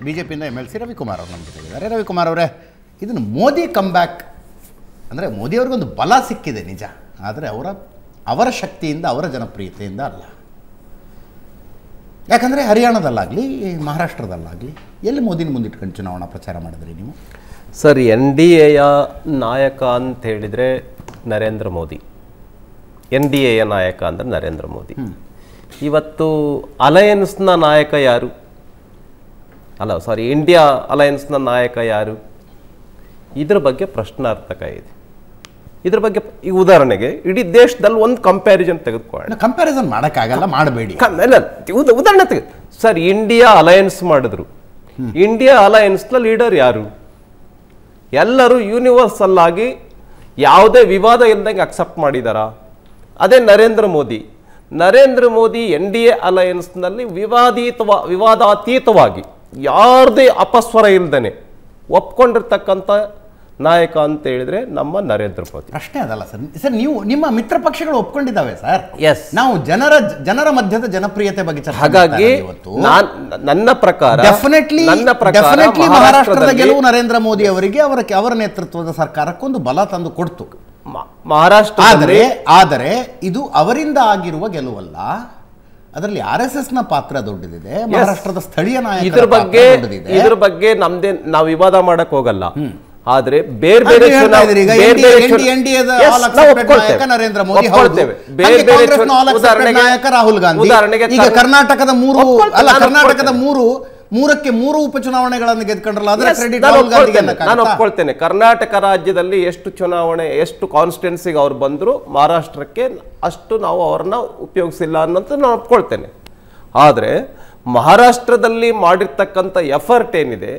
BJPಯಿಂದ MLC Ravikumar ಅವರು ನಮ್ಮ ಜೊತೆಗಿದ್ದಾರೆ. ರವಿಕುಮಾರ್ ಅವರೇ, ಇದನ್ನು ಮೋದಿ ಕಮ್ಬ್ಯಾಕ್ ಅಂದರೆ ಮೋದಿಯವ್ರಿಗೊಂದು ಬಲ ಸಿಕ್ಕಿದೆ ನಿಜ, ಆದರೆ ಅವರ ಶಕ್ತಿಯಿಂದ, ಅವರ ಜನಪ್ರಿಯತೆಯಿಂದ ಅಲ್ಲ. ಯಾಕಂದರೆ ಹರಿಯಾಣದಲ್ಲಾಗಲಿ ಮಹಾರಾಷ್ಟ್ರದಲ್ಲಾಗಲಿ ಎಲ್ಲಿ ಮೋದಿನ ಮುಂದಿಟ್ಕೊಂಡು ಚುನಾವಣಾ ಪ್ರಚಾರ ಮಾಡಿದ್ರಿ ನೀವು? ಸರ್, NDAಯ ನಾಯಕ ಅಂತ ಹೇಳಿದರೆ ನರೇಂದ್ರ ಮೋದಿ. NDAಯ ನಾಯಕ ಅಂದರೆ ನರೇಂದ್ರ ಮೋದಿ. ಇವತ್ತು ಅಲಯನ್ಸ್ನ ನಾಯಕ ಯಾರು? ಇಂಡಿಯಾ ಅಲಯನ್ಸ್ನ ನಾಯಕ ಯಾರು? ಇದ್ರ ಬಗ್ಗೆ ಪ್ರಶ್ನಾರ್ಥಕ ಇದೆ. ಇದ್ರ ಬಗ್ಗೆ ಈ ಉದಾಹರಣೆಗೆ ಇಡೀ ದೇಶದಲ್ಲಿ ಒಂದು ಕಂಪ್ಯಾರಿಸನ್ ತೆಗೆದುಕೊಳ್ಳೋಣ. ಕಂಪ್ಯಾರಿಸನ್ ಮಾಡೋಕ್ಕಾಗಲ್ಲ, ಮಾಡಬೇಡಿ. ಉದಾಹರಣೆ ಸರ್, ಇಂಡಿಯಾ ಅಲಯನ್ಸ್ ಮಾಡಿದ್ರು. ಇಂಡಿಯಾ ಅಲಯನ್ಸ್ನ ಲೀಡರ್ ಯಾರು? ಎಲ್ಲರೂ ಯೂನಿವರ್ಸಲ್ ಆಗಿ ಯಾವುದೇ ವಿವಾದ ಇಲ್ಲದಂಗೆ ಅಕ್ಸೆಪ್ಟ್ ಮಾಡಿದಾರಾ? ಅದೇ ನರೇಂದ್ರ ಮೋದಿ. ನರೇಂದ್ರ ಮೋದಿ NDA ಅಲಯನ್ಸ್ನಲ್ಲಿ ವಿವಾದಾತೀತವಾಗಿ ಯಾರದೇ ಅಪಸ್ವರ ಇಲ್ಲದೇ ಒಪ್ಕೊಂಡಿರ್ತಕ್ಕಂಥ ನಾಯಕ ಅಂತ ಹೇಳಿದ್ರೆ ನಮ್ಮ ನರೇಂದ್ರ ಮೋದಿ. ಪ್ರಶ್ನೆ ಅದಲ್ಲ ಸರ್, ನೀವು ನಿಮ್ಮ ಮಿತ್ರ ಪಕ್ಷಗಳು ಒಪ್ಕೊಂಡಿದ್ದಾವೆ ಸರ್. ಎಸ್, ನಾವು ಜನರ ಮಧ್ಯದ ಜನಪ್ರಿಯತೆ ಬಗ್ಗೆ ಚರ್ಚೆ. ಹಾಗಾಗಿ ನನ್ನ ಪ್ರಕಾರ ಡೆಫಿನೆಟ್ಲಿ ಮಹಾರಾಷ್ಟ್ರದ ಗೆಲುವು ನರೇಂದ್ರ ಮೋದಿ ಅವರಿಗೆ ಅವರ ನೇತೃತ್ವದ ಸರ್ಕಾರಕ್ಕೊಂದು ಬಲ ತಂದು ಕೊಡ್ತು. ಮಹಾರಾಷ್ಟ್ರ ಆದರೆ ಇದು ಅವರಿಂದ ಆಗಿರುವ ಗೆಲುವಲ್ಲ, ಅದರಲ್ಲಿ RSS ನ ಪಾತ್ರ ದೊಡ್ಡದಿದೆ, ಮಹಾರಾಷ್ಟ್ರದ ಸ್ಥಳೀಯ ನಾಯಕರ ಪಾತ್ರ ದೊಡ್ಡದಿದೆ. ಇದ್ರ ಬಗ್ಗೆ ನಾವು ವಿವಾದ ಮಾಡಕ್ ಹೋಗಲ್ಲ. ಆದ್ರೆ ನರೇಂದ್ರ ಮೋದಿ, ನಾಯಕ ರಾಹುಲ್ ಗಾಂಧಿ. ಈಗ ಕರ್ನಾಟಕದ ಮೂರಕ್ಕೆ ಮೂರು ಉಪಚುನಾವಣೆಗಳನ್ನು ಗೆದ್ಕೊಂಡ್ರಲ್ಲ, ಅದರ ಕ್ರೆಡಿಟ್ ರಾಹುಲ್ ಗಾಂಧಿಗೆ. ನಾನು ಒಪ್ಕೊಳ್ತೇನೆ, ಕರ್ನಾಟಕ ರಾಜ್ಯದಲ್ಲಿ ಎಷ್ಟು ಚುನಾವಣೆ, ಎಷ್ಟು ಕಾನ್ಸ್ಟಿಟ್ಯೂನ್ಸಿಗೆ ಅವ್ರು ಬಂದ್ರು, ಮಹಾರಾಷ್ಟ್ರಕ್ಕೆ ಅಷ್ಟು ನಾವು ಅವ್ರನ್ನ ಉಪಯೋಗಿಸಿಲ್ಲ ಅನ್ನೋದು ನಾನು ಒಪ್ಕೊಳ್ತೇನೆ. ಆದರೆ ಮಹಾರಾಷ್ಟ್ರದಲ್ಲಿ ಮಾಡಿರ್ತಕ್ಕಂಥ ಎಫರ್ಟ್ ಏನಿದೆ,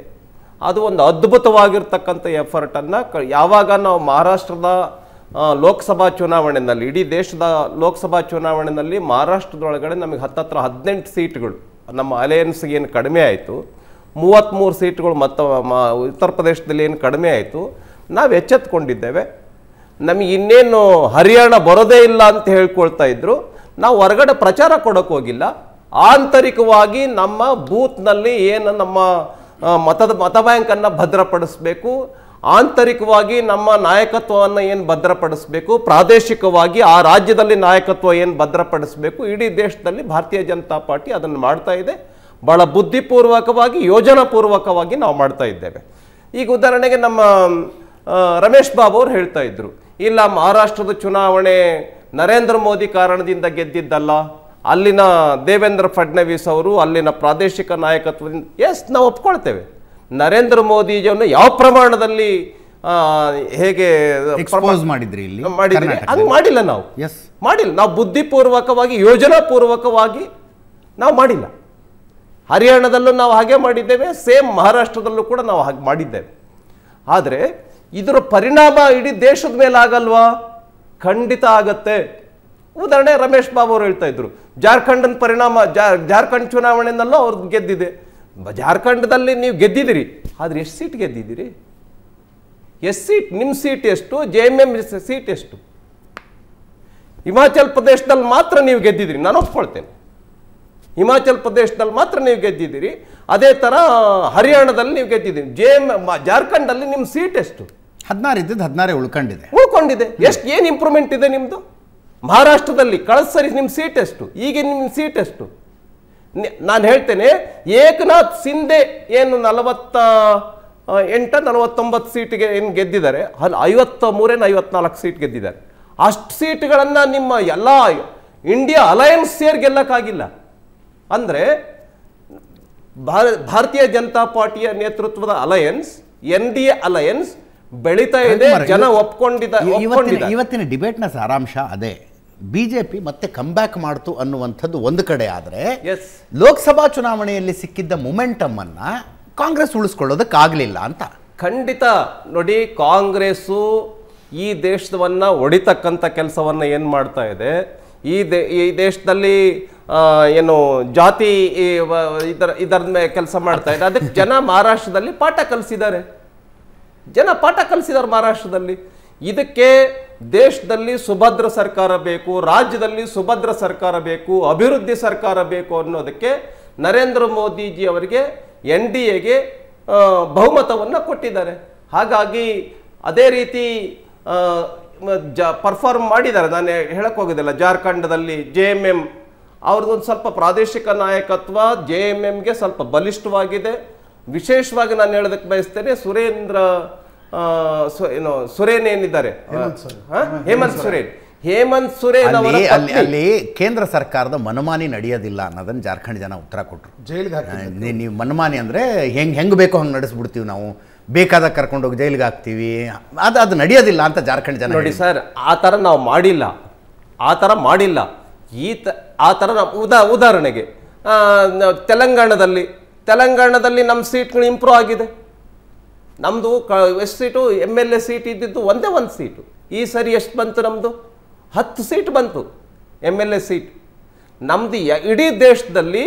ಅದು ಒಂದು ಅದ್ಭುತವಾಗಿರ್ತಕ್ಕಂಥ ಎಫರ್ಟನ್ನು ಯಾವಾಗ ನಾವು ಮಹಾರಾಷ್ಟ್ರದ ಲೋಕಸಭಾ ಚುನಾವಣೆಯಲ್ಲಿ, ಇಡೀ ದೇಶದ ಲೋಕಸಭಾ ಚುನಾವಣೆಯಲ್ಲಿ ಮಹಾರಾಷ್ಟ್ರದೊಳಗಡೆ ನಮಗೆ ಹತ್ತತ್ರ 18 ಸೀಟ್ಗಳು ನಮ್ಮ ಅಲಯನ್ಸ್ಗೆ ಏನು ಕಡಿಮೆ ಆಯಿತು, 33 ಸೀಟ್ಗಳು ಮತ್ತು ಉತ್ತರ ಪ್ರದೇಶದಲ್ಲಿ ಏನು ಕಡಿಮೆ ಆಯಿತು, ನಾವು ಎಚ್ಚೆತ್ಕೊಂಡಿದ್ದೇವೆ. ನಮಗೆ ಇನ್ನೇನು ಹರಿಯಾಣ ಬರೋದೇ ಇಲ್ಲ ಅಂತ ಹೇಳ್ಕೊಳ್ತಾ ಇದ್ರು. ನಾವು ಹೊರಗಡೆ ಪ್ರಚಾರ ಕೊಡೋಕೆ ಹೋಗಿಲ್ಲ, ಆಂತರಿಕವಾಗಿ ನಮ್ಮ ಬೂತ್ನಲ್ಲಿ ಏನು ನಮ್ಮ ಮತ ಬ್ಯಾಂಕನ್ನು ಭದ್ರಪಡಿಸಬೇಕು, ಆಂತರಿಕವಾಗಿ ನಮ್ಮ ನಾಯಕತ್ವವನ್ನು ಏನು ಭದ್ರಪಡಿಸಬೇಕು, ಪ್ರಾದೇಶಿಕವಾಗಿ ಆ ರಾಜ್ಯದಲ್ಲಿ ನಾಯಕತ್ವ ಏನು ಭದ್ರಪಡಿಸಬೇಕು, ಇಡೀ ದೇಶದಲ್ಲಿ ಭಾರತೀಯ ಜನತಾ ಪಾರ್ಟಿ ಅದನ್ನು ಮಾಡ್ತಾ ಇದೆ. ಭಾಳ ಬುದ್ಧಿಪೂರ್ವಕವಾಗಿ, ಯೋಜನಾಪೂರ್ವಕವಾಗಿ ನಾವು ಮಾಡ್ತಾ ಇದ್ದೇವೆ. ಈಗ ಉದಾಹರಣೆಗೆ ನಮ್ಮ ರಮೇಶ್ ಬಾಬು ಅವರು ಹೇಳ್ತಾ ಇದ್ರು, ಇಲ್ಲ ಮಹಾರಾಷ್ಟ್ರದ ಚುನಾವಣೆ ನರೇಂದ್ರ ಮೋದಿ ಕಾರಣದಿಂದ ಗೆದ್ದಿದ್ದಲ್ಲ, ಅಲ್ಲಿನ ದೇವೇಂದ್ರ ಫಡ್ನವೀಸ್ ಅವರು ಅಲ್ಲಿನ ಪ್ರಾದೇಶಿಕ ನಾಯಕತ್ವದಿಂದ. ಎಸ್, ನಾವು ಒಪ್ಕೊಳ್ತೇವೆ. ನರೇಂದ್ರ ಮೋದಿಜಿಯನ್ನು ಯಾವ ಪ್ರಮಾಣದಲ್ಲಿ ಹೇಗೆ ಮಾಡಿದ್ರಿ ಇಲ್ಲಿ ಮಾಡಿದ್ರಿ, ಹಂಗೆ ಮಾಡಿಲ್ಲ ನಾವು. ಮಾಡಿಲ್ಲ, ನಾವು ಬುದ್ಧಿಪೂರ್ವಕವಾಗಿ, ಯೋಜನಾಪೂರ್ವಕವಾಗಿ ನಾವು ಮಾಡಿಲ್ಲ. ಹರಿಯಾಣದಲ್ಲೂ ನಾವು ಹಾಗೆ ಮಾಡಿದ್ದೇವೆ, ಸೇಮ್ ಮಹಾರಾಷ್ಟ್ರದಲ್ಲೂ ಕೂಡ ನಾವು ಹಾಗೆ ಮಾಡಿದ್ದೇವೆ. ಆದರೆ ಇದರ ಪರಿಣಾಮ ಇಡೀ ದೇಶದ ಮೇಲೆ ಆಗಲ್ವಾ? ಖಂಡಿತ ಆಗತ್ತೆ. ಉದಾಹರಣೆ ರಮೇಶ್ ಬಾಬು ಅವರು ಹೇಳ್ತಾ ಇದ್ರು, ಜಾರ್ಖಂಡ್ ಪರಿಣಾಮ, ಜಾರ್ಖಂಡ್ ಚುನಾವಣೆಯಲ್ಲೂ ಅವ್ರದ್ದು ಗೆದ್ದಿದೆ. ಜಾರ್ಖಂಡದಲ್ಲಿ ನೀವು ಗೆದ್ದಿದ್ದೀರಿ, ಆದರೆ ಎಷ್ಟು ಸೀಟ್ ಗೆದ್ದಿದ್ದೀರಿ? ಎಷ್ಟು ಸೀಟ್? ನಿಮ್ಮ ಸೀಟ್ ಎಷ್ಟು? JMM ಸೀಟ್ ಎಷ್ಟು? ಹಿಮಾಚಲ್ ಪ್ರದೇಶದಲ್ಲಿ ಮಾತ್ರ ನೀವು ಗೆದ್ದಿದ್ದೀರಿ, ನಾನು ಒಪ್ಕೊಳ್ತೇನೆ. ಹಿಮಾಚಲ್ ಪ್ರದೇಶದಲ್ಲಿ ಮಾತ್ರ ನೀವು ಗೆದ್ದಿದ್ದೀರಿ. ಅದೇ ಥರ ಹರಿಯಾಣದಲ್ಲಿ ನೀವು ಗೆದ್ದಿದ್ದೀರಿ. ಜಾರ್ಖಂಡಲ್ಲಿ ನಿಮ್ಮ ಸೀಟ್ ಎಷ್ಟು? 16 ಇದ್ದದ್ದು 16 ಉಳ್ಕೊಂಡಿದೆ. ಎಷ್ಟು ಏನು ಇಂಪ್ರೂವ್ಮೆಂಟ್ ಇದೆ ನಿಮ್ಮದು? ಮಹಾರಾಷ್ಟ್ರದಲ್ಲಿ ಕಳೆದ ಸರಿ ನಿಮ್ಮ ಸೀಟ್ ಎಷ್ಟು? ಈಗ ನಿಮ್ಮ ಸೀಟ್ ಎಷ್ಟು? ನಾನು ಹೇಳ್ತೇನೆ, ಏಕನಾಥ್ ಶಿಂದೆ ಏನು 49 ಸೀಟ್ಗೆ ಏನು ಗೆದ್ದಿದ್ದಾರೆ, 53-54 ಸೀಟ್ ಗೆದ್ದಿದ್ದಾರೆ. ಅಷ್ಟು ಸೀಟ್ಗಳನ್ನು ನಿಮ್ಮ ಎಲ್ಲ ಇಂಡಿಯಾ ಅಲಯನ್ಸ್ ಸೇರಿ ಗೆಲ್ಲಕ್ಕಾಗಿಲ್ಲ. ಅಂದರೆ ಭಾರತೀಯ ಜನತಾ ಪಾರ್ಟಿಯ ನೇತೃತ್ವದ ಅಲಯನ್ಸ್, NDA ಅಲಯನ್ಸ್ ಬೆಳೀತಾ ಇದೆ, ಜನ ಒಪ್ಕೊಂಡಿದ್ದಾರೆ. ಇವತ್ತಿನ ಡಿಬೇಟ್ನ ಸಾರಾಂಶ ಅದೇ. BJP ಮತ್ತೆ ಕಂಬ್ಯಾಕ್ ಮಾಡ್ತು ಅನ್ನುವಂಥದ್ದು ಒಂದು ಕಡೆ, ಆದರೆ ಲೋಕಸಭಾ ಚುನಾವಣೆಯಲ್ಲಿ ಸಿಕ್ಕಿದ್ದ ಮೊಮೆಂಟಮ್ ಅನ್ನ ಕಾಂಗ್ರೆಸ್ ಉಳಿಸ್ಕೊಳ್ಳೋದಕ್ಕಾಗಲಿಲ್ಲ ಅಂತ. ಖಂಡಿತ ನೋಡಿ, ಕಾಂಗ್ರೆಸ್ಸು ಈ ದೇಶವನ್ನ ಒಡಿತಕ್ಕಂಥ ಕೆಲಸವನ್ನ ಏನು ಮಾಡ್ತಾ ಇದೆ, ಈ ದೇಶದಲ್ಲಿ ಏನು ಜಾತಿ ಇದರ ಮೇಲೆ ಕೆಲಸ ಮಾಡ್ತಾ ಇದೆ. ಅದಕ್ಕೆ ಜನ ಮಹಾರಾಷ್ಟ್ರದಲ್ಲಿ ಪಾಠ ಕಲಿಸಿದ್ದಾರೆ. ಮಹಾರಾಷ್ಟ್ರದಲ್ಲಿ. ಇದಕ್ಕೆ ದೇಶದಲ್ಲಿ ಸುಭದ್ರ ಸರ್ಕಾರ ಬೇಕು, ರಾಜ್ಯದಲ್ಲಿ ಸುಭದ್ರ ಸರ್ಕಾರ ಬೇಕು, ಅಭಿವೃದ್ಧಿ ಸರ್ಕಾರ ಬೇಕು ಅನ್ನೋದಕ್ಕೆ ನರೇಂದ್ರ ಮೋದಿಜಿ ಅವರಿಗೆ NDAಗೆ ಬಹುಮತವನ್ನು ಕೊಟ್ಟಿದ್ದಾರೆ. ಹಾಗಾಗಿ ಅದೇ ರೀತಿ ಪರ್ಫಾರ್ಮ್ ಮಾಡಿದ್ದಾರೆ. ನಾನು ಹೇಳಕ್ ಹೋಗೋದಿಲ್ಲ, ಜಾರ್ಖಂಡದಲ್ಲಿ JMM ಅವ್ರದ್ದೊಂದು ಸ್ವಲ್ಪ ಪ್ರಾದೇಶಿಕ ನಾಯಕತ್ವ JMMಗೆ ಸ್ವಲ್ಪ ಬಲಿಷ್ಠವಾಗಿದೆ. ವಿಶೇಷವಾಗಿ ನಾನು ಹೇಳೋದಕ್ಕೆ ಬಯಸ್ತೇನೆ, ಸುರೇನ್ ಏನಿದ್ದಾರೆ, ಹೇಮಂತ್ ಸೊರೇನ್ ಅಲ್ಲಿ ಕೇಂದ್ರ ಸರ್ಕಾರದ ಮನಮಾನಿ ನಡೆಯೋದಿಲ್ಲ ಅನ್ನೋದನ್ನ ಜಾರ್ಖಂಡ್ ಜನ ಉತ್ತರ ಕೊಟ್ಟರು. ಜೈಲಿಗೆ ನೀವು ಮನಮಾನಿ ಅಂದ್ರೆ ಹೆಂಗ್ ಬೇಕೋ ಹಂಗೆ ನಡೆಸ್ಬಿಡ್ತೀವಿ, ನಾವು ಬೇಕಾದಾಗ ಕರ್ಕೊಂಡೋಗಿ ಜೈಲಿಗೆ ಹಾಕ್ತೀವಿ, ಅದು ನಡೆಯೋದಿಲ್ಲ ಅಂತ ಜಾರ್ಖಂಡ್ ಜನ. ನೋಡಿ ಸರ್, ಆ ಥರ ನಾವು ಮಾಡಿಲ್ಲ, ಆ ಥರ ಮಾಡಿಲ್ಲ. ಆ ಥರ ನಾವು ಉದಾಹರಣೆಗೆ ತೆಲಂಗಾಣದಲ್ಲಿ ನಮ್ಮ ಸೀಟ್ಗಳು ಇಂಪ್ರೂವ್ ಆಗಿದೆ. ನಮ್ಮದು ಎಷ್ಟು ಸೀಟು MLA ಸೀಟ್ ಇದ್ದಿದ್ದು ಒಂದೇ ಒಂದು ಸೀಟು. ಈ ಸರಿ ಎಷ್ಟು ಬಂತು? ನಮ್ಮದು 10 ಸೀಟ್ ಬಂತು MLA ಸೀಟ್. ನಮ್ಮದು ಇಡೀ ದೇಶದಲ್ಲಿ,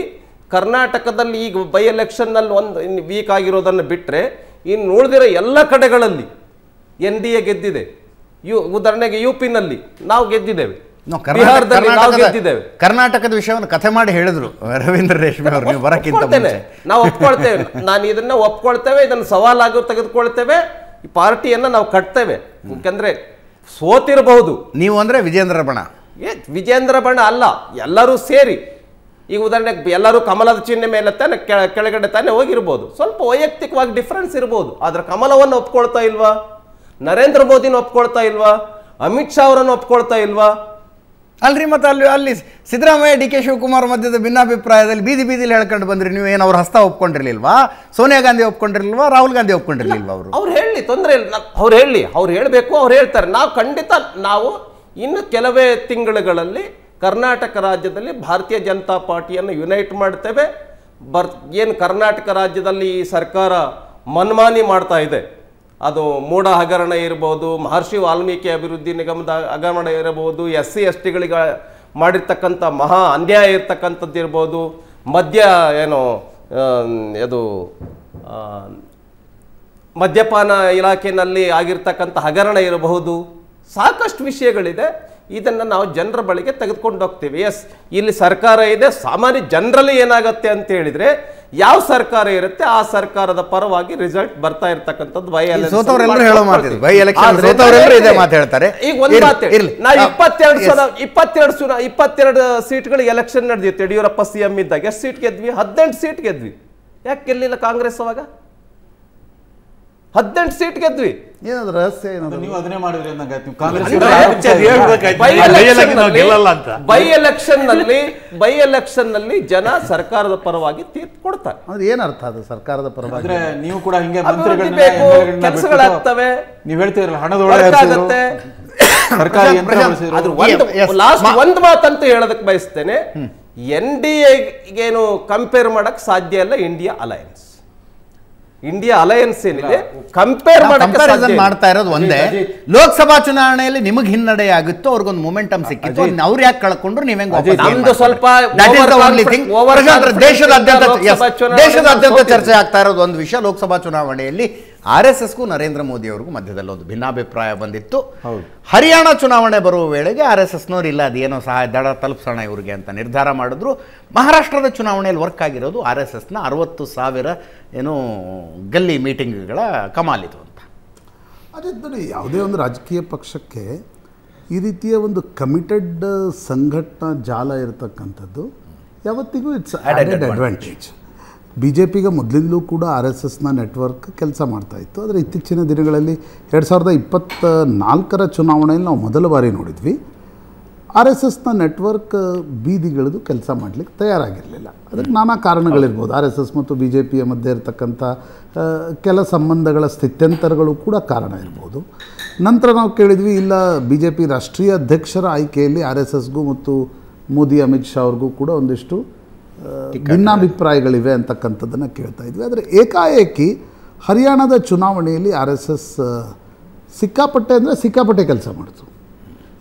ಕರ್ನಾಟಕದಲ್ಲಿ ಈಗ ಬೈ ಎಲೆಕ್ಷನ್ನಲ್ಲಿ ಒಂದು ವೀಕ್ ಆಗಿರೋದನ್ನು ಬಿಟ್ಟರೆ ಇನ್ನು ಉಳಿದಿರೋ ಎಲ್ಲ ಕಡೆಗಳಲ್ಲಿ NDA ಗೆದ್ದಿದೆ. ಉದಾಹರಣೆಗೆ UPನಲ್ಲಿ ನಾವು ಗೆದ್ದಿದ್ದೇವೆ, ಬಿಹಾರದಲ್ಲಿ ನಾವು ಗೆದ್ದಿದ್ದೇವೆ. ಕರ್ನಾಟಕದ ವಿಷಯವನ್ನು ಕಥೆ ಮಾಡಿ ಹೇಳಿದ್ರು ರವೀಂದ್ರ ರೇಷ್ಮೆ ಅವರು, ನೀವು ಬರಕ್ಕಿಂತ ನಾವು ಒಪ್ಕೊಳ್ತೇವೆ. ನಾನು ಇದನ್ನ ಒಪ್ಕೊಳ್ತೇವೆ, ಇದನ್ನು ಸವಾಲಾಗಿ ತೆಗೆದುಕೊಳ್ತೇವೆ, ಈ ಪಾರ್ಟಿಯನ್ನ ನಾವು ಕಟ್ತೇವೆ. ಯಾಕಂದ್ರೆ ಸೋತಿರಬಹುದು ನೀವು ಅಂದ್ರೆ ವಿಜೇಂದ್ರ ಬಣ ಅಲ್ಲ, ಎಲ್ಲರೂ ಸೇರಿ. ಈಗ ಉದಾಹರಣೆಗೆ ಎಲ್ಲರೂ ಕಮಲದ ಚಿಹ್ನೆ ಮೇಲೆ ತಾನೆ ಕೆಳಗಡೆ ತಾನೆ ಹೋಗಿರ್ಬೋದು, ಸ್ವಲ್ಪ ವೈಯಕ್ತಿಕವಾಗಿ ಡಿಫರೆನ್ಸ್ ಇರ್ಬೋದು. ಆದ್ರೆ ಕಮಲವನ್ನು ಒಪ್ಕೊಳ್ತಾ ಇಲ್ವಾ? ನರೇಂದ್ರ ಮೋದಿನ ಒಪ್ಕೊಳ್ತಾ ಇಲ್ವಾ? ಅಮಿತ್ ಶಾ ಅವರನ್ನು ಒಪ್ಕೊಳ್ತಾ ಇಲ್ವಾ? ಅಲ್ರಿ, ಮತ್ತೆ ಅಲ್ಲಿ ಸಿದ್ದರಾಮಯ್ಯ DK ಶಿವಕುಮಾರ್ ಮಧ್ಯದ ಭಿನ್ನಾಭಿಪ್ರಾಯದಲ್ಲಿ ಬೀದಿಲಿ ಹೇಳ್ಕೊಂಡು ಬಂದ್ರಿ. ನೀವು ಏನು ಅವ್ರ ಹಸ್ತ ಒಪ್ಕೊಂಡಿರ್ಲಿಲ್ವಾ? ಸೋನಿಯಾ ಗಾಂಧಿ ಒಪ್ಕೊಂಡಿರ್ಲಿಲ್ವಾ? ರಾಹುಲ್ ಗಾಂಧಿ ಒಪ್ಕೊಂಡಿರ್ಲಿಲ್ವಾ? ಅವ್ರು ಹೇಳಿ, ತೊಂದರೆ ಇಲ್ಲ, ಅವ್ರು ಹೇಳಬೇಕು, ಅವ್ರು ಹೇಳ್ತಾರೆ. ನಾವು ಖಂಡಿತ ಇನ್ನು ಕೆಲವೇ ತಿಂಗಳುಗಳಲ್ಲಿ ಕರ್ನಾಟಕ ರಾಜ್ಯದಲ್ಲಿ ಭಾರತೀಯ ಜನತಾ ಪಾರ್ಟಿಯನ್ನು ಯುನೈಟ್ ಮಾಡ್ತೇವೆ. ಏನು ಕರ್ನಾಟಕ ರಾಜ್ಯದಲ್ಲಿ ಈ ಸರ್ಕಾರ ಮನ್ಮಾನಿ ಮಾಡ್ತಾ ಇದೆ, ಅದು ಮೂಢ ಹಗರಣ ಇರ್ಬೋದು, ಮಹರ್ಷಿ ವಾಲ್ಮೀಕಿ ಅಭಿವೃದ್ಧಿ ನಿಗಮದ ಹಗರಣ ಇರಬಹುದು, SC STಗಳಿಗೆ ಮಾಡಿರ್ತಕ್ಕಂಥ ಮಹಾ ಅನ್ಯಾಯ ಇರ್ತಕ್ಕಂಥದ್ದು ಇರ್ಬೋದು, ಮದ್ಯಪಾನ ಇಲಾಖೆಯಲ್ಲಿ ಆಗಿರ್ತಕ್ಕಂಥ ಹಗರಣ ಇರಬಹುದು. ಸಾಕಷ್ಟು ವಿಷಯಗಳಿದೆ. ಇದನ್ನು ನಾವು ಜನರ ಬಳಿಗೆ ತೆಗೆದುಕೊಂಡು ಹೋಗ್ತೀವಿ. ಇಲ್ಲಿ ಸರ್ಕಾರ ಇದೆ, ಸಾಮಾನ್ಯ ಜನರಲ್ಲಿ ಏನಾಗುತ್ತೆ ಅಂತ ಹೇಳಿದ್ರೆ, ಯಾವ ಸರ್ಕಾರ ಇರುತ್ತೆ ಆ ಸರ್ಕಾರದ ಪರವಾಗಿ ರಿಸಲ್ಟ್ ಬರ್ತಾ ಇರ್ತಕ್ಕಂಥದ್ದು. ಈಗ ಒಂದು ಮಾತು, ನಾವು 22 ಸೀಟ್ಗಳು ಎಲೆಕ್ಷನ್ ನಡೆದಿತ್ತು ಯಡಿಯೂರಪ್ಪ CM ಇದ್ದಾಗ. ಎಷ್ಟು ಸೀಟ್ ಗೆದ್ವಿ? 18 ಸೀಟ್ ಗೆದ್ವಿ. ಯಾಕೆ ಗೆಲ್ಲಿಲ್ಲ ಕಾಂಗ್ರೆಸ್ ಅವಾಗ? 18 ಸೀಟ್ ಗೆದ್ವಿ. ಬೈ ಎಲೆಕ್ಷನ್ ನಲ್ಲಿ ಜನ ಸರ್ಕಾರದ ಪರವಾಗಿ ತೀರ್ಪು ಕೊಡ್ತಾರೆ. ಏನರ್ಥ ಅದು ಸರ್ಕಾರದ ಪರವಾಗಿ? ನೀವು ಕೂಡ ಹಿಂಗೆ ಕೆಲಸಗಳಾಗ್ತವೆ, ನೀವು ಹೇಳ್ತೀರಲ್ಲ ಹಣದೊಳಗಾಗುತ್ತೆ. ಲಾಸ್ಟ್ ಒಂದು ಮಾತಂತ ಹೇಳೋದಕ್ಕೆ ಬಯಸ್ತೇನೆ, NDAಗೇನು ಕಂಪೇರ್ ಮಾಡಕ್ ಸಾಧ್ಯ ಇಲ್ಲ. ಇಂಡಿಯಾ ಅಲಯನ್ಸ್ ಏನಿದೆ ಕಂಪೇರ್ ಮಾಡ್ತಾ ಇರೋದು ಒಂದೇ. ಲೋಕಸಭಾ ಚುನಾವಣೆಯಲ್ಲಿ ನಿಮಗೆ ಹಿನ್ನಡೆ ಆಗಿತ್ತು, ಅವ್ರಿಗೊಂದು ಮೊಮೆಂಟಮ್ ಸಿಕ್ಕಿತ್ತು, ಅವ್ರು ಯಾಕೆ ಕಳ್ಕೊಂಡ್ರು? ನೀವ್ ಹೆಂಗ್ ಸ್ವಲ್ಪ ದೇಶದಾದ್ಯಂತ ಚರ್ಚೆ ಆಗ್ತಾ ಇರೋದು ಒಂದು ವಿಷಯ. ಲೋಕಸಭಾ ಚುನಾವಣೆಯಲ್ಲಿ RSSಗೂ ನರೇಂದ್ರ ಮೋದಿ ಅವ್ರಿಗೂ ಮಧ್ಯದಲ್ಲಿ ಒಂದು ಭಿನ್ನಾಭಿಪ್ರಾಯ ಬಂದಿತ್ತು. ಹರಿಯಾಣ ಚುನಾವಣೆ ಬರುವ ವೇಳೆಗೆ RSSನವ್ರು ಇಲ್ಲ, ಅದೇನೋ ಸಹಾಯ ದಡ ತಲುಪಿಸೋಣ ಇವ್ರಿಗೆ ಅಂತ ನಿರ್ಧಾರ ಮಾಡಿದ್ರು. ಮಹಾರಾಷ್ಟ್ರದ ಚುನಾವಣೆಯಲ್ಲಿ ವರ್ಕ್ ಆಗಿರೋದು RSSನ 60,000 ಏನೋ ಗಲ್ಲಿ ಮೀಟಿಂಗ್ಗಳ ಕಮಾಲಿತು ಅಂತ. ಅದೇ ನೋಡಿ, ಯಾವುದೇ ಒಂದು ರಾಜಕೀಯ ಪಕ್ಷಕ್ಕೆ ಈ ರೀತಿಯ ಒಂದು ಕಮಿಟೆಡ್ ಸಂಘಟನಾ ಜಾಲ ಇರತಕ್ಕಂಥದ್ದು ಯಾವತ್ತಿಗೂ ಇಟ್ಸ್ ಆಡೆಡ್ ಅಡ್ವಾಂಟೇಜ್. BJPಗೆ ಮೊದಲಿಂದಲೂ ಕೂಡ RSSನ ನೆಟ್ವರ್ಕ್ ಕೆಲಸ ಮಾಡ್ತಾಯಿತ್ತು. ಆದರೆ ಇತ್ತೀಚಿನ ದಿನಗಳಲ್ಲಿ 2024 ಚುನಾವಣೆಯಲ್ಲಿ ನಾವು ಮೊದಲ ಬಾರಿ ನೋಡಿದ್ವಿ RSSನ ನೆಟ್ವರ್ಕ್ ಬೀದಿಗಿಳಿದು ಕೆಲಸ ಮಾಡಲಿಕ್ಕೆ ತಯಾರಾಗಿರಲಿಲ್ಲ. ಅದಕ್ಕೆ ನಾನಾ ಕಾರಣಗಳಿರ್ಬೋದು. RSS ಮತ್ತು BJPಯ ಮಧ್ಯೆ ಇರತಕ್ಕಂಥ ಕೆಲ ಸಂಬಂಧಗಳ ಸ್ಥಿತ್ಯಂತರಗಳು ಕೂಡ ಕಾರಣ ಇರ್ಬೋದು. ನಂತರ ನಾವು ಕೇಳಿದ್ವಿ, ಇಲ್ಲ BJP ರಾಷ್ಟ್ರೀಯ ಅಧ್ಯಕ್ಷರ ಆಯ್ಕೆಯಲ್ಲಿ RSSಗೂ ಮತ್ತು ಮೋದಿ ಅಮಿತ್ ಶಾ ಅವ್ರಿಗೂ ಕೂಡ ಒಂದಿಷ್ಟು ಭಿನ್ನಾಭಿಪ್ರಾಯಗಳಿವೆ ಅಂತಕ್ಕಂಥದ್ದನ್ನು ಕೇಳ್ತಾ ಇದ್ವಿ. ಆದರೆ ಏಕಾಏಕಿ ಹರಿಯಾಣದ ಚುನಾವಣೆಯಲ್ಲಿ RSS ಸಿಕ್ಕಾಪಟ್ಟೆ ಕೆಲಸ ಮಾಡಿತು.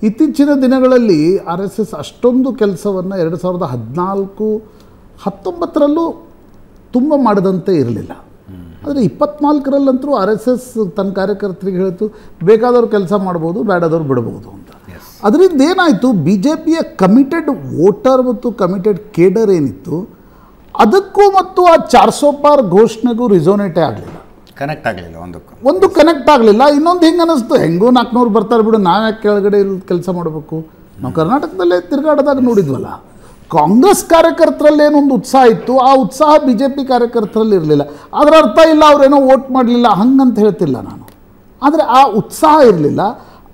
ಇತ್ತೀಚಿನ ದಿನಗಳಲ್ಲಿ RSS ಅಷ್ಟೊಂದು ಕೆಲಸವನ್ನು 2014-19 ತುಂಬ ಮಾಡಿದಂತೆ ಇರಲಿಲ್ಲ. ಆದರೆ 24ರಲ್ಲಂತೂ RSS ತನ್ನ ಕಾರ್ಯಕರ್ತರಿಗೆ ಹೇಳ್ತು, ಬೇಕಾದವ್ರು ಕೆಲಸ ಮಾಡ್ಬೋದು, ಬೇಡದವ್ರು ಬಿಡ್ಬೋದು ಅಂತ. ಅದರಿಂದ ಏನಾಯಿತು, BJPಯ ಕಮಿಟೆಡ್ ವೋಟರ್ ಮತ್ತು ಕಮಿಟೆಡ್ ಕೇಡರ್ ಏನಿತ್ತು ಅದಕ್ಕೂ ಮತ್ತು ಆ 400 ಪಾರ್ ಘೋಷಣೆಗೂ ರಿಸೋನೇಟೇ ಆಗಲಿಲ್ಲ, ಕನೆಕ್ಟ್ ಆಗಲಿಲ್ಲ. ಒಂದು ಕನೆಕ್ಟ್ ಆಗಲಿಲ್ಲ. ಇನ್ನೊಂದು ಹಿಂಗೆ ಅನ್ನಿಸ್ತು, ಹೆಂಗೂ 400 ಬರ್ತಾರೆ ಬಿಡು, ನಾವು ಯಾಕೆ ಕೆಳಗಡೆ ಕೆಲಸ ಮಾಡಬೇಕು. ನಾವು ಕರ್ನಾಟಕದಲ್ಲೇ ತಿರುಗಾಡಿದಾಗ ನೋಡಿದ್ವಲ್ಲ, ಕಾಂಗ್ರೆಸ್ ಕಾರ್ಯಕರ್ತರಲ್ಲಿ ಏನೊಂದು ಉತ್ಸಾಹ ಇತ್ತು, ಆ ಉತ್ಸಾಹ BJP ಕಾರ್ಯಕರ್ತರಲ್ಲಿ ಇರಲಿಲ್ಲ. ಅದರ ಅರ್ಥ ಇಲ್ಲ ಅವರೇನೋ ವೋಟ್ ಮಾಡಲಿಲ್ಲ ಹಂಗಂತ ಹೇಳ್ತಿಲ್ಲ ನಾನು, ಆದರೆ ಆ ಉತ್ಸಾಹ ಇರಲಿಲ್ಲ.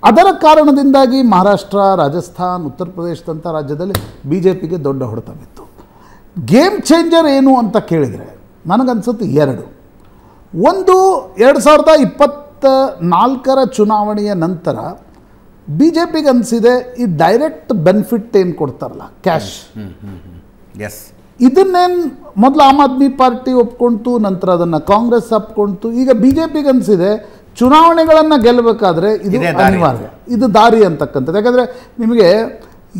ಅದರ ಕಾರಣದಿಂದಾಗಿ ಮಹಾರಾಷ್ಟ್ರ, ರಾಜಸ್ಥಾನ್, ಉತ್ತರ ಪ್ರದೇಶದಂಥ ರಾಜ್ಯದಲ್ಲಿ BJPಗೆ ದೊಡ್ಡ ಹೊಡೆತ ಬಿತ್ತು. ಗೇಮ್ ಚೇಂಜರ್ ಏನು ಅಂತ ಕೇಳಿದರೆ ನನಗನ್ಸುತ್ತೆ ಎರಡು. ಒಂದು 2024 ಚುನಾವಣೆಯ ನಂತರ BJPಗೆ ಅನಿಸಿದೆ ಈ ಡೈರೆಕ್ಟ್ ಬೆನಿಫಿಟ್ ಏನು ಕೊಡ್ತಾರಲ್ಲ, ಕ್ಯಾಶ್, ಎಸ್, ಇದನ್ನೇನು ಮೊದಲು ಆಮ್ ಆದ್ಮಿ ಪಾರ್ಟಿ ಒಪ್ಕೊಂತು, ನಂತರ ಅದನ್ನು ಕಾಂಗ್ರೆಸ್ ಒಪ್ಕೊಂತು. ಈಗ BJPಗೆ ಅನಿಸಿದೆ ಚುನಾವಣೆಗಳನ್ನು ಗೆಲ್ಲಬೇಕಾದ್ರೆ ಇದು ಅನಿವಾರ್ಯ, ಇದು ದಾರಿ ಅಂತಕ್ಕಂಥದ್ದು. ಯಾಕಂದರೆ ನಿಮಗೆ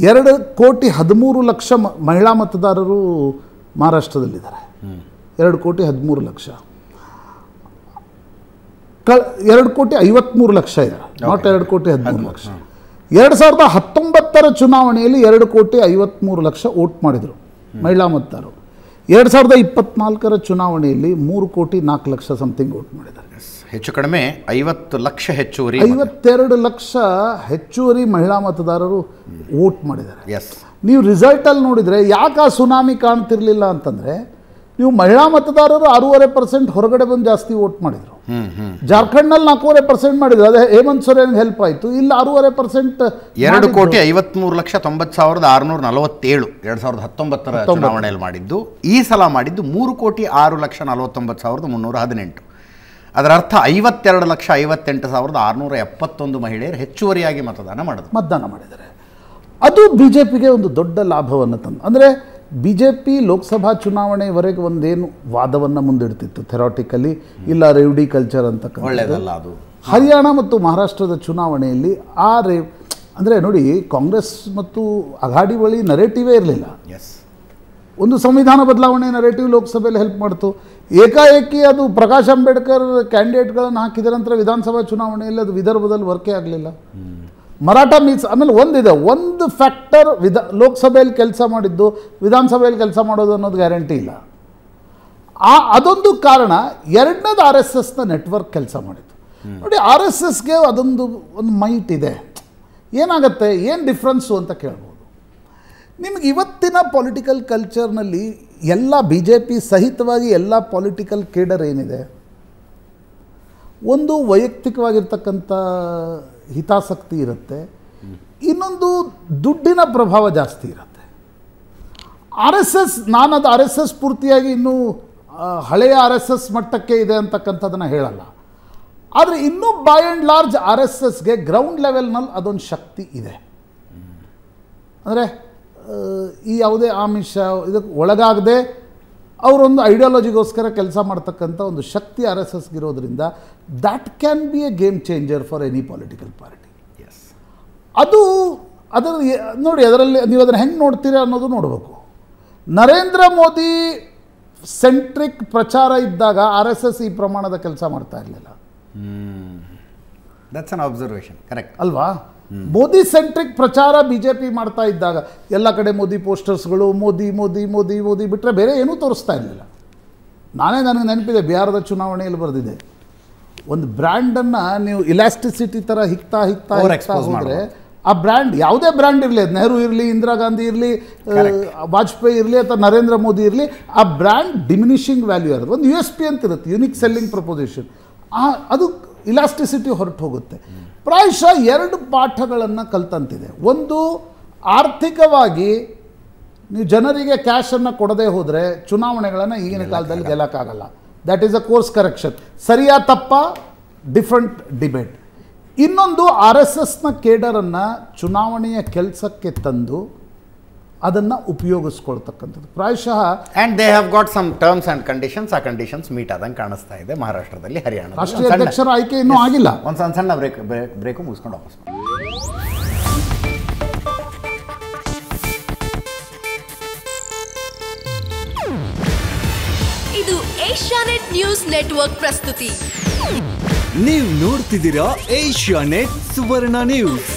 2,13,00,000 ಮಹಿಳಾ ಮತದಾರರು ಮಹಾರಾಷ್ಟ್ರದಲ್ಲಿದ್ದಾರೆ. 2,13,00,000, 2,53,00,000 ಇದ್ದಾರೆ, ನಾಟ್ 2,13,00,000. 2019 ಚುನಾವಣೆಯಲ್ಲಿ 2,53,00,000 ವೋಟ್ ಮಾಡಿದರು ಮಹಿಳಾ ಮತದಾರರು. 2024 ಚುನಾವಣೆಯಲ್ಲಿ 3,04,00,000 ಸಮಥಿಂಗ್ ವೋಟ್ ಮಾಡಿದ್ದಾರೆ. ಹೆಚ್ಚು ಕಡಿಮೆ 50 ಲಕ್ಷ ಹೆಚ್ಚುವರಿ, 52 ಲಕ್ಷ ಹೆಚ್ಚುವರಿ ಮಹಿಳಾ ಮತದಾರರು ವೋಟ್ ಮಾಡಿದ್ದಾರೆ. ಎಸ್, ನೀವು ರಿಸಲ್ಟಲ್ಲಿ ನೋಡಿದರೆ ಯಾಕೆ ಆ ಸುನಾಮಿ ಕಾಣ್ತಿರ್ಲಿಲ್ಲ ಅಂತಂದರೆ, ನೀವು ಮಹಿಳಾ ಮತದಾರರು 6.5% ಹೊರಗಡೆ ಬಂದು ಜಾಸ್ತಿ ವೋಟ್ ಮಾಡಿದರು. ಜಾರ್ಖಂಡ್ನಲ್ಲಿ 4.5% ಮಾಡಿದ್ರು, ಅದೇ ಹೇಮಂತ್ ಸೊರೇನ್ಗೆ ಹೆಲ್ಪ್ ಆಯಿತು. ಇಲ್ಲಿ 6.5%, 2,53,90,647 2019 ಚುನಾವಣೆಯಲ್ಲಿ ಮಾಡಿದ್ದು. ಈ ಸಲ ಮಾಡಿದ್ದು 3,06,49,318. ಅದರ ಅರ್ಥ 52,58,671 ಮಹಿಳೆಯರು ಹೆಚ್ಚುವರಿಯಾಗಿ ಮತದಾನ ಮಾಡಿದ್ದಾರೆ. ಅದು BJPಗೆ ಒಂದು ದೊಡ್ಡ ಲಾಭವನ್ನು ತಂದು. ಅಂದರೆ BJP ಲೋಕಸಭಾ ಚುನಾವಣೆವರೆಗೆ ಒಂದೇನು ವಾದವನ್ನು ಮುಂದಿಡ್ತಿತ್ತು ಥೆರಾಟಿಕಲಿ, ಇಲ್ಲ ರೇವ್ಡಿ ಕಲ್ಚರ್ ಒಳ್ಳೆಯದಲ್ಲ ಅದು. ಹರಿಯಾಣ ಮತ್ತು ಮಹಾರಾಷ್ಟ್ರದ ಚುನಾವಣೆಯಲ್ಲಿ ಅಂದರೆ ನೋಡಿ, ಕಾಂಗ್ರೆಸ್ ಮತ್ತು ಅಘಾಡಿ ಬಳಿ ನರೇಟಿವೇ ಇರಲಿಲ್ಲ. ಎಸ್, ಒಂದು ಸಂವಿಧಾನ ಬದಲಾವಣೆ ನರೇಟಿವ್ ಲೋಕಸಭೆಯಲ್ಲಿ ಹೆಲ್ಪ್ ಮಾಡ್ತು. ಏಕಾಏಕಿ ಅದು ಪ್ರಕಾಶ್ ಅಂಬೇಡ್ಕರ್ ಕ್ಯಾಂಡಿಡೇಟ್ಗಳನ್ನು ಹಾಕಿದ ನಂತರ ವಿಧಾನಸಭಾ ಚುನಾವಣೆಯಲ್ಲಿ ಅದು ವಿದರ್ಭದಲ್ಲಿ ವರ್ಕೇ ಆಗಲಿಲ್ಲ. ಮರಾಠ ಮೀನ್ಸ್ ಆಮೇಲೆ ಒಂದು ಫ್ಯಾಕ್ಟರ್, ಲೋಕಸಭೆಯಲ್ಲಿ ಕೆಲಸ ಮಾಡಿದ್ದು ವಿಧಾನಸಭೆಯಲ್ಲಿ ಕೆಲಸ ಮಾಡೋದು ಅನ್ನೋದು ಗ್ಯಾರಂಟಿ ಇಲ್ಲ. ಅದೊಂದು ಕಾರಣ. ಎರಡನೇದು RSSನ ನೆಟ್ವರ್ಕ್ ಕೆಲಸ ಮಾಡಿದ್ದು. ನೋಡಿ, RSSಗೆ ಒಂದು ಮೈಟ್ ಇದೆ. ಏನಾಗುತ್ತೆ, ಏನು ಡಿಫ್ರೆನ್ಸು ಅಂತ ಕೇಳ್ಬೋದು. ನಿಮಗೆ ಇವತ್ತಿನ ಪೊಲಿಟಿಕಲ್ ಕಲ್ಚರ್ನಲ್ಲಿ ಎಲ್ಲ BJP ಸಹಿತವಾಗಿ ಎಲ್ಲ ಪೊಲಿಟಿಕಲ್ ಕೇಡರ್ ಏನಿದೆ, ಒಂದು ವೈಯಕ್ತಿಕವಾಗಿರ್ತಕ್ಕಂಥ ಹಿತಾಸಕ್ತಿ ಇರುತ್ತೆ, ಇನ್ನೊಂದು ದುಡ್ಡಿನ ಪ್ರಭಾವ ಜಾಸ್ತಿ ಇರುತ್ತೆ. RSS, ನಾನದು RSS ಪೂರ್ತಿಯಾಗಿ ಇನ್ನೂ ಹಳೆಯ RSS ಮಟ್ಟಕ್ಕೆ ಇದೆ ಅಂತಕ್ಕಂಥದ್ದನ್ನು ಹೇಳಲ್ಲ. ಆದರೆ ಇನ್ನೂ ಬೈ ಆ್ಯಂಡ್ ಲಾರ್ಜ್ RSSಗೆ ಗ್ರೌಂಡ್ ಲೆವೆಲ್ನಲ್ಲಿ ಅದೊಂದು ಶಕ್ತಿ ಇದೆ. ಅಂದರೆ ಈ ಯಾವುದೇ ಆಮಿಷ ಇದಕ್ಕೆ ಒಳಗಾಗದೆ ಅವರೊಂದು ಐಡಿಯಾಲಜಿಗೋಸ್ಕರ ಕೆಲಸ ಮಾಡ್ತಕ್ಕಂಥ ಒಂದು ಶಕ್ತಿ RSSಗಿರೋದ್ರಿಂದ that can be a game changer for any political party. Yes, ಅದರ ನೋಡಿ, ಅದರಲ್ಲಿ ನೀವು ಅದನ್ನು ಹೆಂಗೆ ನೋಡ್ತೀರಾ ಅನ್ನೋದು ನೋಡಬೇಕು. ನರೇಂದ್ರ ಮೋದಿ ಸೆಂಟ್ರಿಕ್ ಪ್ರಚಾರ ಇದ್ದಾಗ RSS ಈ ಪ್ರಮಾಣದ ಕೆಲಸ ಮಾಡ್ತಾ ಇರಲಿಲ್ಲ. ದಟ್ಸ್ ಅನ್ ಅಬ್ಸರ್ವೇಷನ್, ಕರೆಕ್ಟ್ ಅಲ್ವಾ? ಮೋದಿ ಸೆಂಟ್ರಿಕ್ ಪ್ರಚಾರ BJP ಮಾಡ್ತಾ ಇದ್ದಾಗ ಎಲ್ಲ ಕಡೆ ಮೋದಿ ಪೋಸ್ಟರ್ಸ್ಗಳು, ಮೋದಿ ಮೋದಿ ಮೋದಿ ಮೋದಿ ಬಿಟ್ಟರೆ ಬೇರೆ ಏನೂ ತೋರಿಸ್ತಾ ಇರಲಿಲ್ಲ. ನನಗೆ ನೆನಪಿದೆ, ಬಿಹಾರದ ಚುನಾವಣೆಯಲ್ಲಿ ಬರೆದಿದೆ, ಒಂದು ಬ್ರ್ಯಾಂಡನ್ನು ನೀವು ಇಲಾಸ್ಟಿಸಿಟಿ ಥರ ಹಿಕ್ತಾ ಹೋದರೆ ಆ ಬ್ರ್ಯಾಂಡ್, ಯಾವುದೇ ಬ್ರ್ಯಾಂಡ್ ಇರಲಿ, ಅದು ನೆಹರು ಇರಲಿ, ಇಂದಿರಾ ಗಾಂಧಿ ಇರಲಿ, ವಾಜಪೇಯಿ ಇರಲಿ ಅಥವಾ ನರೇಂದ್ರ ಮೋದಿ ಇರಲಿ, ಆ ಬ್ರ್ಯಾಂಡ್ ಡಿಮಿನಿಷಿಂಗ್ ವ್ಯಾಲ್ಯೂ ಇರೋದು. ಒಂದು USP ಅಂತ ಇರುತ್ತೆ, ಯುನಿಕ್ ಸೆಲ್ಲಿಂಗ್ ಪ್ರಪೋಸಿಷನ್. ಅದು ಇಲಾಸ್ಟಿಸಿಟಿ ಹೊರಟು ಹೋಗುತ್ತೆ. ಪ್ರಾಯಶಃ 2 ಪಾಠಗಳನ್ನು ಕಲ್ತಂತಿದೆ. ಒಂದು, ಆರ್ಥಿಕವಾಗಿ ನೀವು ಜನರಿಗೆ ಕ್ಯಾಶನ್ನು ಕೊಡದೆ ಹೋದರೆ ಚುನಾವಣೆಗಳನ್ನು ಈಗಿನ ಕಾಲದಲ್ಲಿ ಗೆಲ್ಲಕ್ಕಾಗಲ್ಲ. That is a course correction. ಸರಿಯಾ ತಪ್ಪ ಡಿಫ್ರೆಂಟ್ ಡಿಬೇಟ್. ಇನ್ನೊಂದು, RSSನ ಕೇಡರನ್ನು ಚುನಾವಣೆಯ ಕೆಲಸಕ್ಕೆ ತಂದು ಅದನ್ನು ಉಪಯೋಗಿಸ್ಕೊಳ್ತಕ್ಕಂಥದ್ದು ಪ್ರಾಯಶಃ. And they have got some terms and conditions. ಆ ಕಂಡೀಷನ್ಸ್ ಮೀಟ್ ಆದಂಗೆ ಕಾಣಿಸ್ತಾ ಇದೆ ಮಹಾರಾಷ್ಟ್ರದಲ್ಲಿ, ಹರಿಯಾಣ. ರಾಷ್ಟ್ರೀಯ ಅಧ್ಯಕ್ಷರ ಆಯ್ಕೆ ಇನ್ನೂ ಆಗಿಲ್ಲ. ಒಂದು ಸಣ್ಣ ಬ್ರೇಕು ಮುಗಿಸ್ಕೊಂಡು ವಾಪಸ್. ಇದು ಏಷ್ಯಾನೆಟ್ ನ್ಯೂಸ್ ನೆಟ್ವರ್ಕ್ ಪ್ರಸ್ತುತಿ. ನೀವು ನೋಡ್ತಿದ್ದೀರಾ ಏಷ್ಯಾನೆಟ್ ಸುವರ್ಣ ನ್ಯೂಸ್.